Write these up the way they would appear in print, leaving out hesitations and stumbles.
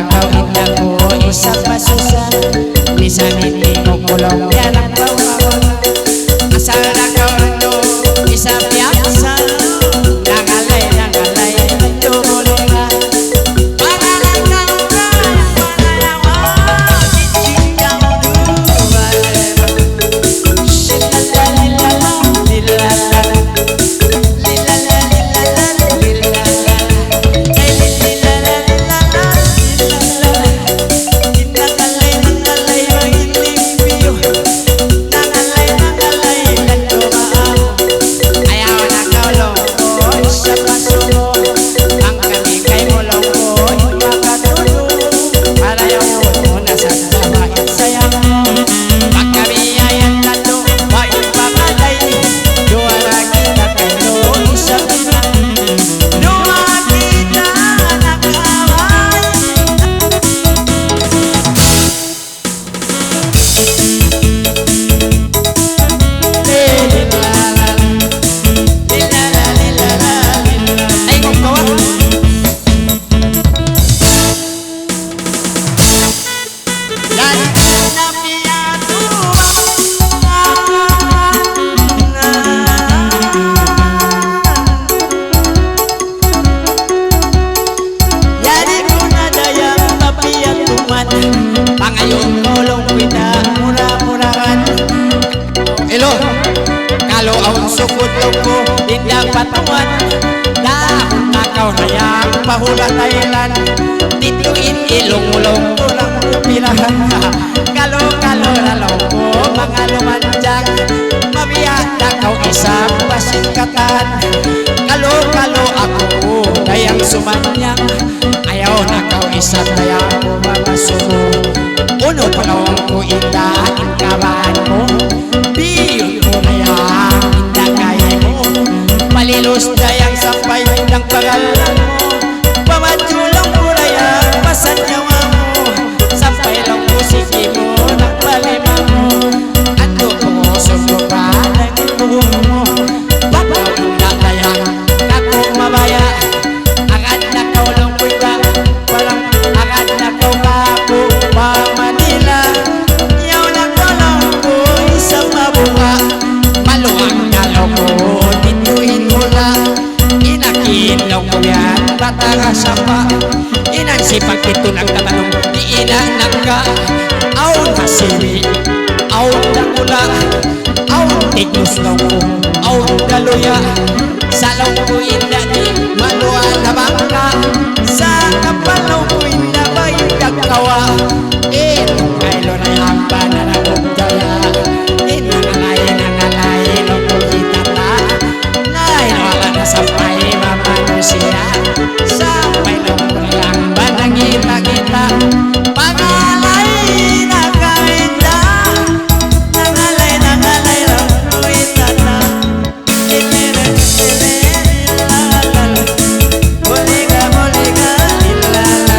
kau indah ko isang pasusan bisa hindi mo kulong yan ang bawang asal na kau rito isang piyasa nangalay tumuloy na pangalan kau panayawa chichiyang duwa shilalala lilala pangayong tolong kita murah-murahan elo kalau aun sukut ko indah patuan dahon nakaw hayang pahula Thailand dituin ilong-ulong kurang pirahan kalau ralaw ko mga lumanjang mabiyak na kau isang pasingkatan kalau ako dayang sumanyang ayaw na kau isang dayang mamasuko uno panawang ko indah ang kabahan mo biyong ko na yang indah kaya mo palilos dayang sampay ng pagalan mo pamajulang ko rayang pasanyawa mo sampay lang ko sige mo ng palima mo ano ko sumro pa ng buhong mo bakaw na dayang ako mabaya agad na kaulong ko itang walang agad na kau kapo pa Manila yaw na kaulong ko isang mabunga maluang nalaw ko dituin hula inakilaw ko yan bataga sapa inansipag ito nagtatanong di inanang ka aun hasili aun dakula aun tignos law ko aun daluya salaw ko inda di maluan na bangka sa kapalaw ko inda ba'y dagkawa kailo na yung pananabog daya nangalay no ko itata nainwala na sampay mamanusiya sampay no ko lang banangita-kita pangalay na kainda nangalay no ko itata Boliga, lilala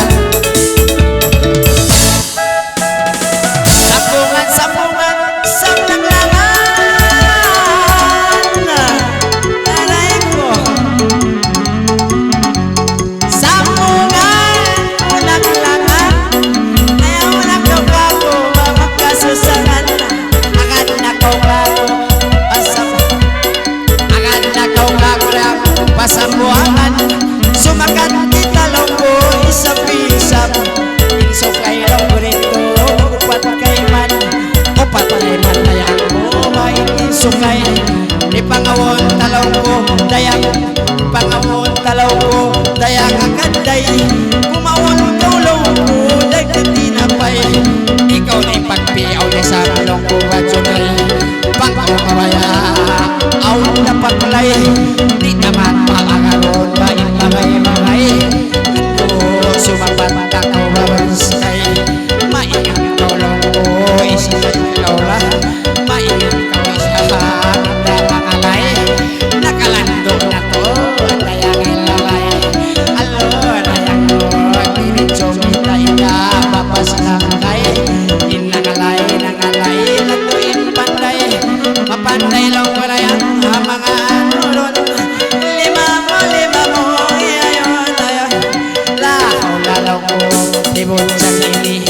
Ibon sa nini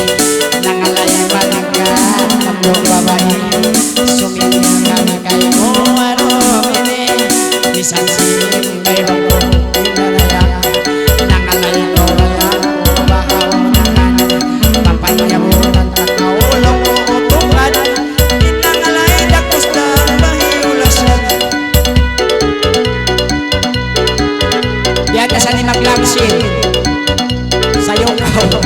nangalayang banangkan Kamdong babae sumingin ka na kayo mo aromini Bisan sining mayroong ko pinanayang nangalayang orayang o bakaw nakan Papanyabunan takaulong o utukan Inangalay dakos na mahiulasan Yan kasi ni Maglamsin Sayong kao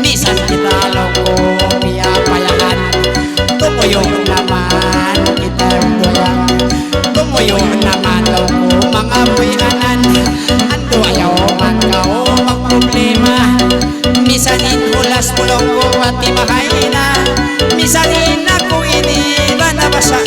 Misan kita loko piyapayahan Tumuyong naman kita doyan Tumuyong naman loko mga buyanan Ando ayaw magkao magproblema Misanin hulas mo loko at imahay na Misanin ako iniba na basa